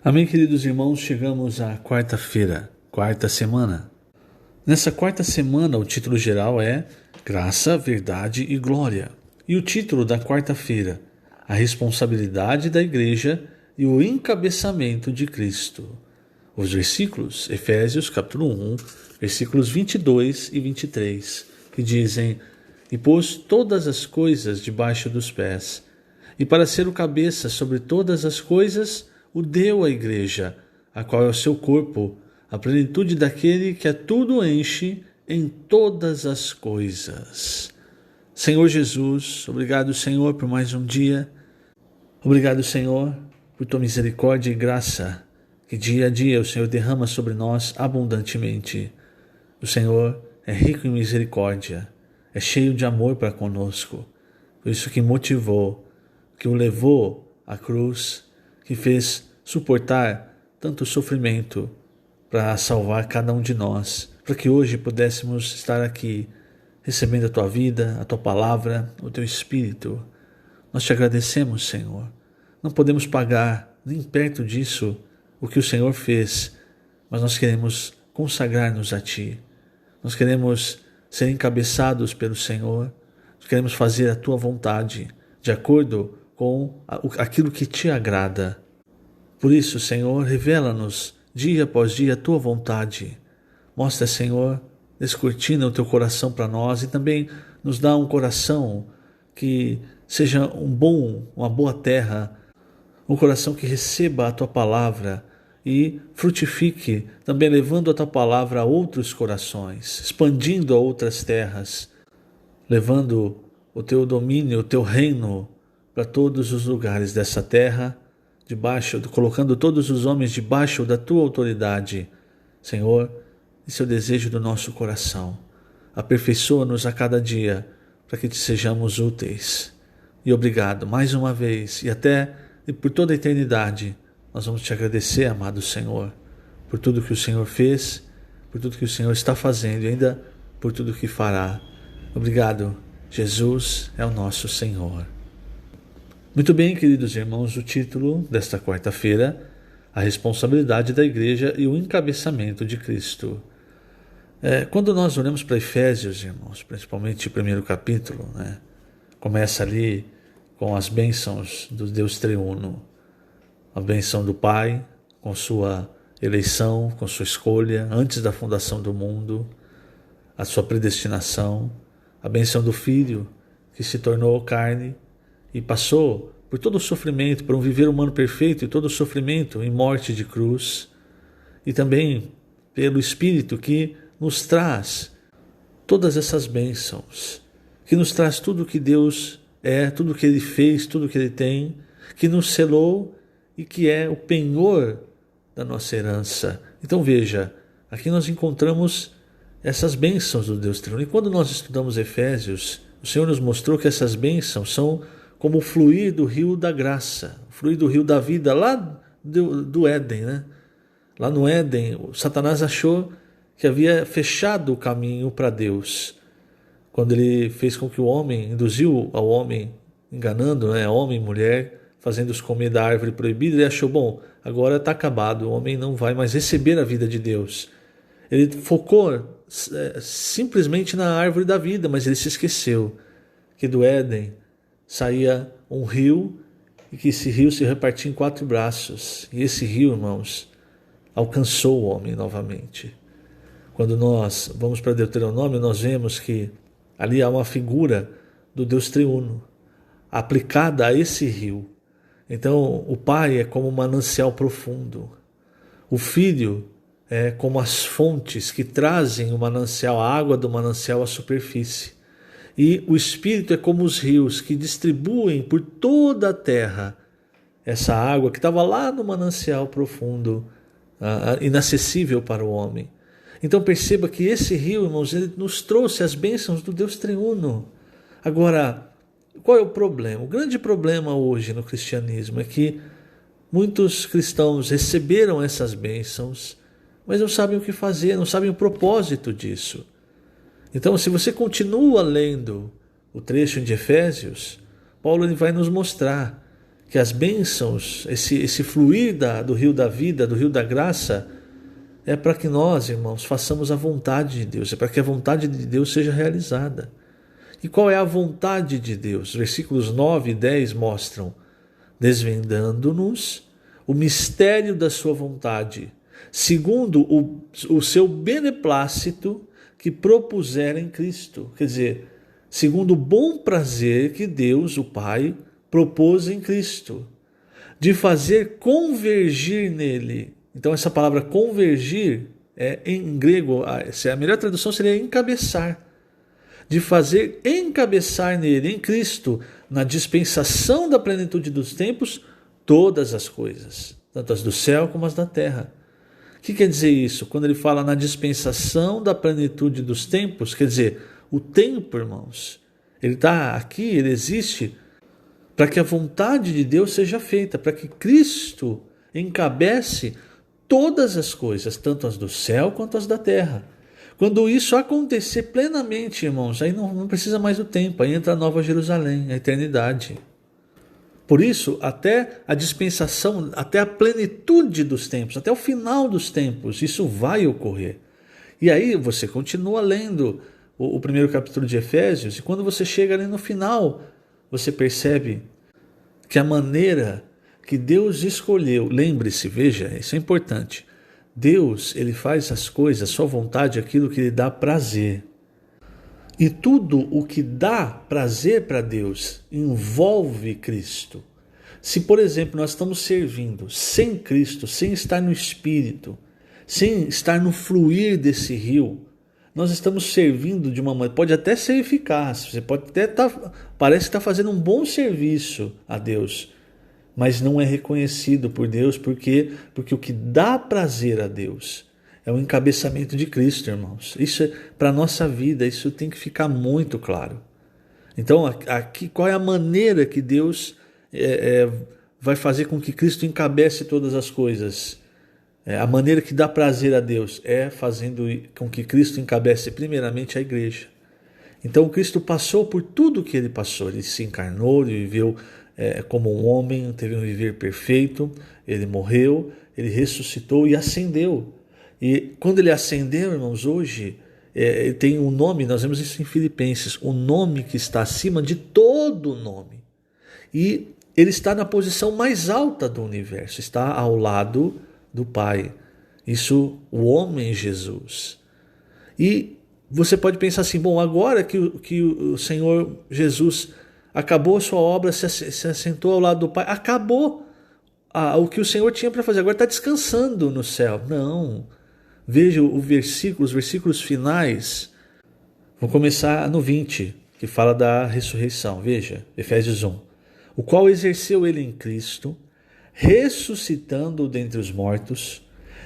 Amém, queridos irmãos, chegamos à quarta-feira, quarta semana. Nessa quarta semana, o título geral é Graça, Verdade e Glória. E o título da quarta-feira, a responsabilidade da igreja e o encabeçamento de Cristo. Os versículos, Efésios capítulo 1, versículos 22 e 23, que dizem: E pôs todas as coisas debaixo dos pés, e para ser o cabeça sobre todas as coisas, o deu à igreja, a qual é o seu corpo, a plenitude daquele que a tudo enche em todas as coisas. Senhor Jesus, obrigado, Senhor, por mais um dia. Obrigado, Senhor, por tua misericórdia e graça, que dia a dia o Senhor derrama sobre nós abundantemente. O Senhor é rico em misericórdia, é cheio de amor para conosco. Por isso que motivou, que o levou à cruz, que fez suportar tanto sofrimento para salvar cada um de nós, para que hoje pudéssemos estar aqui recebendo a tua vida, a tua palavra, o teu Espírito. Nós te agradecemos, Senhor. Não podemos pagar nem perto disso o que o Senhor fez, mas nós queremos consagrar-nos a ti. Nós queremos ser encabeçados pelo Senhor. Nós queremos fazer a tua vontade, de acordo com aquilo que te agrada. Por isso, Senhor, revela-nos dia após dia a tua vontade. Mostra, Senhor, descortina o teu coração para nós e também nos dá um coração que seja uma boa terra, um coração que receba a tua palavra e frutifique, também levando a tua palavra a outros corações, expandindo a outras terras, levando o teu domínio, o teu reino para todos os lugares dessa terra, colocando todos os homens debaixo da tua autoridade. Senhor, esse é o desejo do nosso coração. Aperfeiçoa-nos a cada dia para que te sejamos úteis. E obrigado mais uma vez e por toda a eternidade. Nós vamos te agradecer, amado Senhor, por tudo que o Senhor fez, por tudo que o Senhor está fazendo e ainda por tudo que fará. Obrigado, Jesus é o nosso Senhor. Muito bem, queridos irmãos, o título desta quarta-feira, a responsabilidade da igreja e o encabeçamento de Cristo. Quando nós olhamos para Efésios, irmãos, principalmente o primeiro capítulo, começa ali com as bênçãos do Deus triuno. A bênção do Pai, com sua eleição, com sua escolha, antes da fundação do mundo, a sua predestinação, a bênção do Filho, que se tornou carne e passou por todo o sofrimento, por um viver humano perfeito e todo o sofrimento em morte de cruz, e também pelo Espírito que nos traz todas essas bênçãos, que nos traz tudo o que Deus é, tudo o que Ele fez, tudo o que Ele tem, que nos selou e que é o penhor da nossa herança. Então veja, aqui nós encontramos essas bênçãos do Deus Triuno. E quando nós estudamos Efésios, o Senhor nos mostrou que essas bênçãos são como o fluir do rio da graça, o fluir do rio da vida, lá do Éden. Lá no Éden, Satanás achou que havia fechado o caminho para Deus. Quando ele fez com que o homem, induziu ao homem, enganando, homem e mulher, fazendo-os comer da árvore proibida, ele achou, bom, agora está acabado, o homem não vai mais receber a vida de Deus. Ele focou simplesmente na árvore da vida, mas ele se esqueceu que do Éden saía um rio e que esse rio se repartia em 4 braços. E esse rio, irmãos, alcançou o homem novamente. Quando nós vamos para Deuteronômio, nós vemos que ali há uma figura do Deus triuno aplicada a esse rio. Então, o Pai é como um manancial profundo. O Filho é como as fontes que trazem o manancial, a água do manancial à superfície. E o Espírito é como os rios que distribuem por toda a terra essa água que estava lá no manancial profundo, inacessível para o homem. Então perceba que esse rio, irmãos, ele nos trouxe as bênçãos do Deus triuno. Agora, qual é o problema? O grande problema hoje no cristianismo é que muitos cristãos receberam essas bênçãos, mas não sabem o que fazer, não sabem o propósito disso. Então, se você continua lendo o trecho de Efésios, Paulo ele vai nos mostrar que as bênçãos, esse fluir do rio da vida, do rio da graça, é para que nós, irmãos, façamos a vontade de Deus, é para que a vontade de Deus seja realizada. E qual é a vontade de Deus? Versículos 9 e 10 mostram: desvendando-nos o mistério da sua vontade, segundo o seu beneplácito que propusera em Cristo. Quer dizer, segundo o bom prazer que Deus, o Pai, propôs em Cristo, de fazer convergir nele. Então essa palavra convergir, em grego, a melhor tradução seria encabeçar. De fazer encabeçar nele, em Cristo, na dispensação da plenitude dos tempos, todas as coisas, tanto as do céu como as da terra. O que quer dizer isso? Quando ele fala na dispensação da plenitude dos tempos, quer dizer, o tempo, irmãos, ele está aqui, ele existe para que a vontade de Deus seja feita, para que Cristo encabece todas as coisas, tanto as do céu quanto as da terra. Quando isso acontecer plenamente, irmãos, aí não precisa mais do tempo, aí entra a Nova Jerusalém, a eternidade. Por isso, até a dispensação, até a plenitude dos tempos, até o final dos tempos, isso vai ocorrer. E aí você continua lendo o primeiro capítulo de Efésios, e quando você chega ali no final, você percebe que a maneira que Deus escolheu, lembre-se, veja, isso é importante, Deus, ele faz as coisas, a sua vontade, aquilo que lhe dá prazer. E tudo o que dá prazer para Deus envolve Cristo. Se, por exemplo, nós estamos servindo sem Cristo, sem estar no Espírito, sem estar no fluir desse rio, nós estamos servindo de uma maneira, pode até ser eficaz, você pode até parece que está fazendo um bom serviço a Deus, mas não é reconhecido por Deus, porque o que dá prazer a Deus é o encabeçamento de Cristo, irmãos. Isso é para a nossa vida, isso tem que ficar muito claro. Então, aqui, qual é a maneira que Deus vai fazer com que Cristo encabece todas as coisas? A maneira que dá prazer a Deus é fazendo com que Cristo encabece primeiramente a igreja. Então, Cristo passou por tudo que ele passou, ele se encarnou, ele viveu como um homem, teve um viver perfeito, ele morreu, ele ressuscitou e ascendeu. E quando ele ascendeu, irmãos, hoje ele tem um nome, nós vemos isso em Filipenses, o nome que está acima de todo nome. E ele está na posição mais alta do universo, está ao lado do Pai. Isso, o homem Jesus. E você pode pensar assim, bom, agora que o Senhor Jesus acabou a sua obra, se assentou ao lado do Pai, acabou o que o Senhor tinha para fazer, agora está descansando no céu. Não. Veja os versículos finais. Vou começar no 20, que fala da ressurreição. Veja, Efésios 1. O qual exerceu ele em Cristo, ressuscitando-o dentre os mortos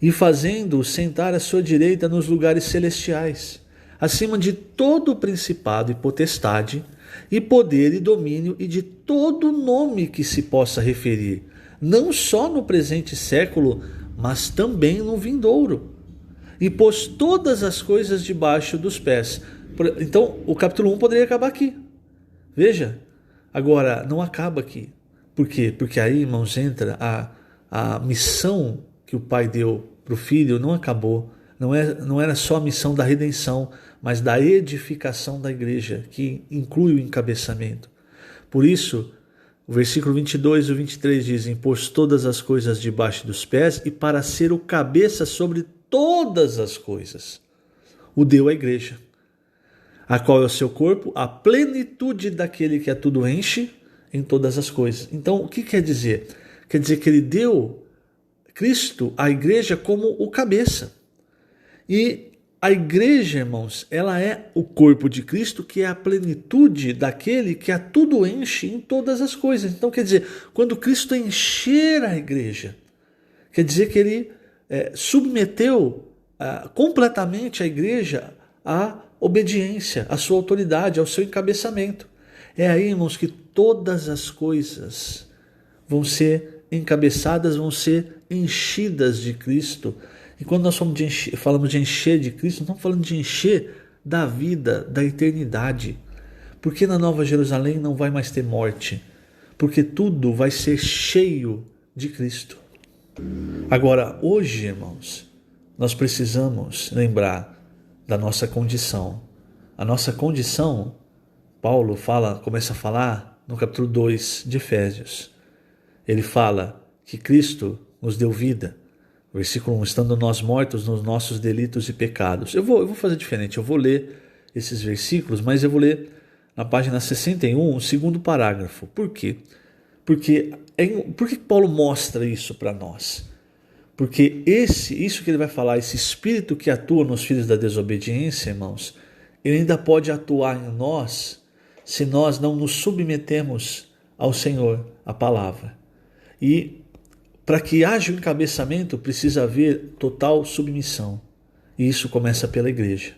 e fazendo-o sentar à sua direita nos lugares celestiais, acima de todo o principado e potestade, e poder e domínio e de todo nome que se possa referir, não só no presente século, mas também no vindouro. E pôs todas as coisas debaixo dos pés. Então, o capítulo 1 poderia acabar aqui. Veja, agora, não acaba aqui. Por quê? Porque aí, irmãos, entra a missão que o Pai deu para o Filho, não acabou. Não era só a missão da redenção, mas da edificação da igreja, que inclui o encabeçamento. Por isso, o versículo 22 e o 23 dizem: pôs todas as coisas debaixo dos pés e para ser o cabeça sobre todas as coisas, o deu à igreja, a qual é o seu corpo, a plenitude daquele que a tudo enche em todas as coisas. Então, o que quer dizer? Quer dizer que ele deu Cristo à igreja como o cabeça. E a igreja, irmãos, ela é o corpo de Cristo, que é a plenitude daquele que a tudo enche em todas as coisas. Então, quer dizer, quando Cristo encher a igreja, quer dizer que ele submeteu completamente a igreja à obediência, à sua autoridade, ao seu encabeçamento. É aí, irmãos, que todas as coisas vão ser encabeçadas, vão ser enchidas de Cristo. E quando nós falamos de encher de Cristo, não estamos falando de encher da vida, da eternidade. Porque na Nova Jerusalém não vai mais ter morte. porque tudo vai ser cheio de Cristo. Agora, hoje, irmãos, nós precisamos lembrar da nossa condição. A nossa condição, Paulo começa a falar no capítulo 2 de Efésios. Ele fala que Cristo nos deu vida. Versículo 1, estando nós mortos nos nossos delitos e pecados. Eu vou fazer diferente, eu vou ler esses versículos, mas eu vou ler na página 61, o segundo parágrafo. Por quê? Por que Paulo mostra isso para nós? Porque isso que ele vai falar, esse espírito que atua nos filhos da desobediência, irmãos, ele ainda pode atuar em nós se nós não nos submetemos ao Senhor, à palavra. E para que haja um encabeçamento, precisa haver total submissão. E isso começa pela igreja.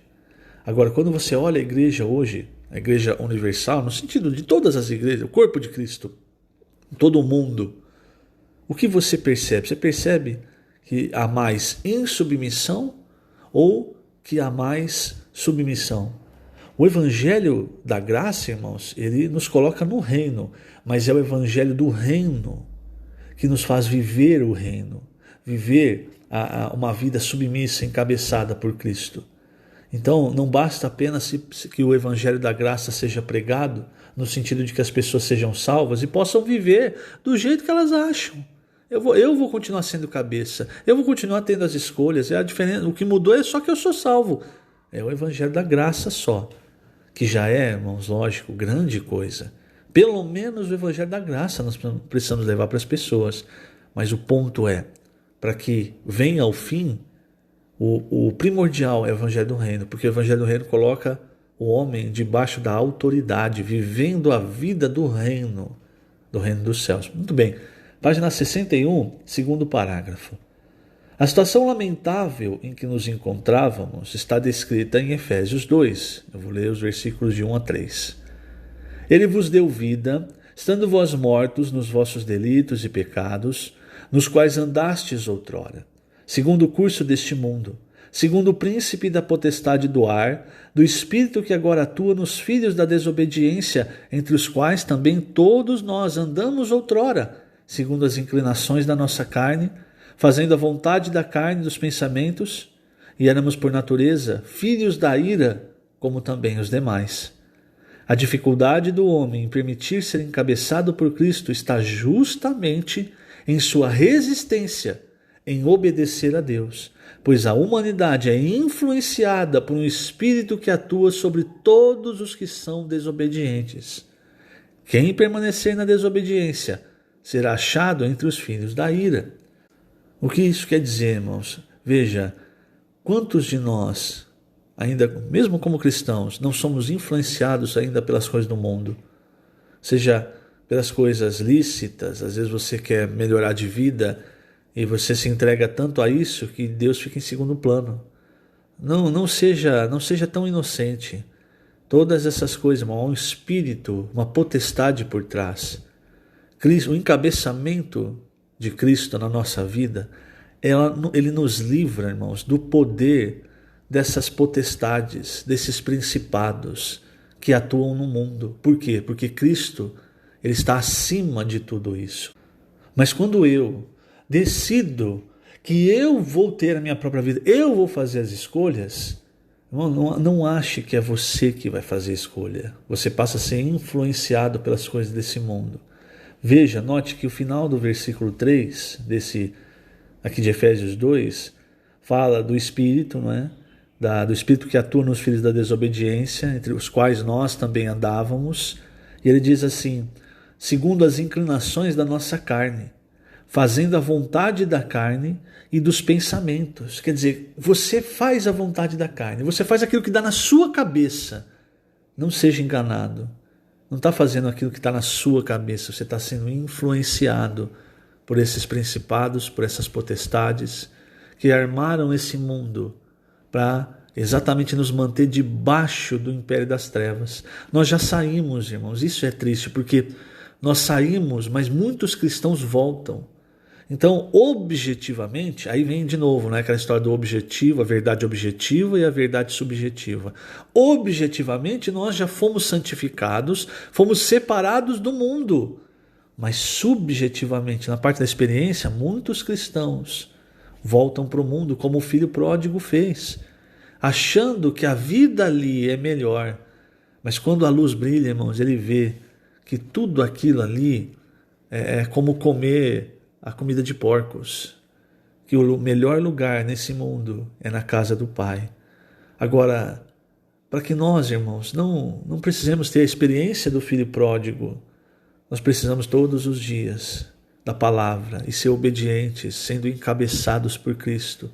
Agora, quando você olha a igreja hoje, a igreja universal, no sentido de todas as igrejas, o corpo de Cristo, todo o mundo, o que você percebe? Você percebe que há mais insubmissão ou que há mais submissão? O evangelho da graça, irmãos, ele nos coloca no reino, mas é o evangelho do reino que nos faz viver o reino, viver uma vida submissa, encabeçada por Cristo. Então, não basta apenas que o evangelho da graça seja pregado, no sentido de que as pessoas sejam salvas e possam viver do jeito que elas acham. Eu vou continuar sendo cabeça, eu vou continuar tendo as escolhas, a diferença, o que mudou é só que eu sou salvo. É o evangelho da graça só, que já é, irmãos, lógico, grande coisa. Pelo menos o evangelho da graça nós precisamos levar para as pessoas. Mas o ponto é, para que venha ao fim, o primordial é o evangelho do reino, porque o evangelho do reino coloca o homem debaixo da autoridade, vivendo a vida do reino dos céus. Muito bem, página 61, segundo parágrafo. A situação lamentável em que nos encontrávamos está descrita em Efésios 2. Eu vou ler os versículos de 1 a 3. Ele vos deu vida, estando vós mortos nos vossos delitos e pecados, nos quais andastes outrora, segundo o curso deste mundo, segundo o príncipe da potestade do ar, do espírito que agora atua nos filhos da desobediência, entre os quais também todos nós andamos outrora, segundo as inclinações da nossa carne, fazendo a vontade da carne e dos pensamentos, e éramos por natureza filhos da ira, como também os demais. A dificuldade do homem em permitir ser encabeçado por Cristo está justamente em sua resistência em obedecer a Deus, pois a humanidade é influenciada por um espírito que atua sobre todos os que são desobedientes. Quem permanecer na desobediência será achado entre os filhos da ira. O que isso quer dizer, irmãos? Veja, quantos de nós, ainda mesmo como cristãos, não somos influenciados ainda pelas coisas do mundo? Seja pelas coisas lícitas, às vezes você quer melhorar de vida e você se entrega tanto a isso que Deus fica em segundo plano. Não seja tão inocente. Todas essas coisas, irmão, há um espírito, uma potestade por trás. O encabeçamento de Cristo na nossa vida, ele nos livra, irmãos, do poder dessas potestades, desses principados que atuam no mundo. Por quê? Porque Cristo, ele está acima de tudo isso. Mas quando eu decido que eu vou ter a minha própria vida, eu vou fazer as escolhas, não ache que é você que vai fazer a escolha. Você passa a ser influenciado pelas coisas desse mundo. Veja, note que o final do versículo 3, aqui de Efésios 2, fala do Espírito, não é? Do Espírito que atua nos filhos da desobediência, entre os quais nós também andávamos. E ele diz assim, segundo as inclinações da nossa carne, fazendo a vontade da carne e dos pensamentos. Quer dizer, você faz a vontade da carne, você faz aquilo que dá na sua cabeça. Não seja enganado. Não está fazendo aquilo que está na sua cabeça, você está sendo influenciado por esses principados, por essas potestades que armaram esse mundo para exatamente nos manter debaixo do império das trevas. Nós já saímos, irmãos, isso é triste, porque nós saímos, mas muitos cristãos voltam. Então, objetivamente, aí vem de novo, né, aquela história do objetivo, a verdade objetiva e a verdade subjetiva. Objetivamente, nós já fomos santificados, fomos separados do mundo. Mas subjetivamente, na parte da experiência, muitos cristãos voltam para o mundo como o filho pródigo fez, achando que a vida ali é melhor. Mas quando a luz brilha, irmãos, ele vê que tudo aquilo ali é como comer a comida de porcos, que o melhor lugar nesse mundo é na casa do Pai. Agora, para que nós, irmãos, não precisemos ter a experiência do filho pródigo, nós precisamos todos os dias da palavra e ser obedientes, sendo encabeçados por Cristo.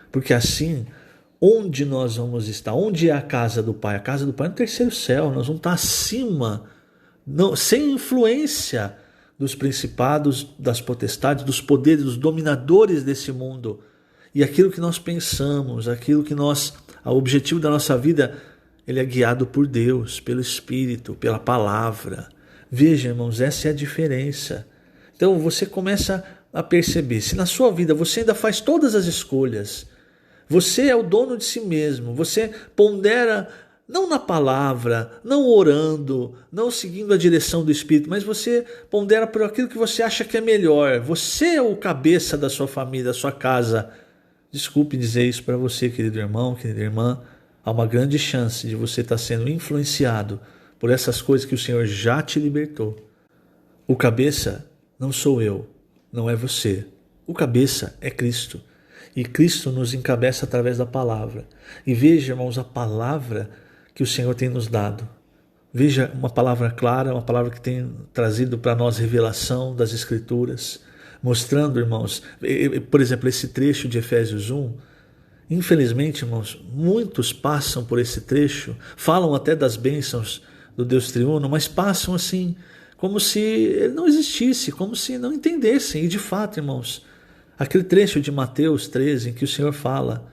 Porque assim, onde nós vamos estar? Onde é a casa do Pai? A casa do Pai é no terceiro céu, nós vamos estar acima, sem influência dos principados, das potestades, dos poderes, dos dominadores desse mundo. E aquilo que nós pensamos, o objetivo da nossa vida, ele é guiado por Deus, pelo Espírito, pela palavra. Veja, irmãos, essa é a diferença. Então você começa a perceber, se na sua vida você ainda faz todas as escolhas, você é o dono de si mesmo, você pondera não na palavra, não orando, não seguindo a direção do Espírito, mas você pondera por aquilo que você acha que é melhor. Você é o cabeça da sua família, da sua casa. Desculpe dizer isso para você, querido irmão, querida irmã. Há uma grande chance de você estar sendo influenciado por essas coisas que o Senhor já te libertou. O cabeça não sou eu, não é você. O cabeça é Cristo. E Cristo nos encabeça através da palavra. E veja, irmãos, a palavra que o Senhor tem nos dado. Veja uma palavra clara, uma palavra que tem trazido para nós revelação das Escrituras, mostrando, irmãos, por exemplo, esse trecho de Efésios 1, infelizmente, irmãos, muitos passam por esse trecho, falam até das bênçãos do Deus triuno, mas passam assim, como se ele não existisse, como se não entendessem. E de fato, irmãos, aquele trecho de Mateus 13 em que o Senhor fala,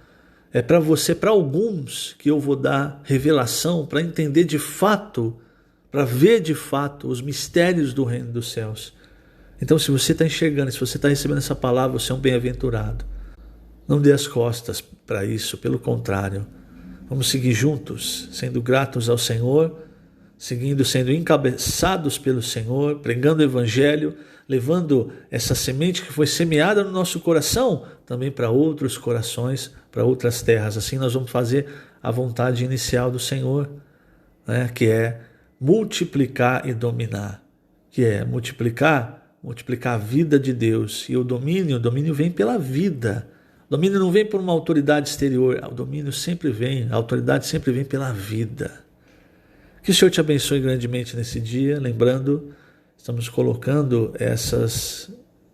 é para você, para alguns, que eu vou dar revelação para entender de fato, para ver de fato os mistérios do reino dos céus. Então, se você está enxergando, se você está recebendo essa palavra, você é um bem-aventurado. Não dê as costas para isso, pelo contrário. Vamos seguir juntos, sendo gratos ao Senhor, sendo encabeçados pelo Senhor, pregando o Evangelho, levando essa semente que foi semeada no nosso coração também para outros corações, para outras terras. Assim nós vamos fazer a vontade inicial do Senhor, né? Que é multiplicar e dominar, que é multiplicar a vida de Deus. E o domínio vem pela vida. O domínio não vem por uma autoridade exterior, o domínio sempre vem, a autoridade sempre vem pela vida. Que o Senhor te abençoe grandemente nesse dia. Lembrando, estamos colocando essas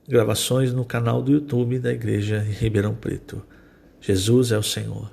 gravações no canal do YouTube da Igreja em Ribeirão Preto. Jesus é o Senhor.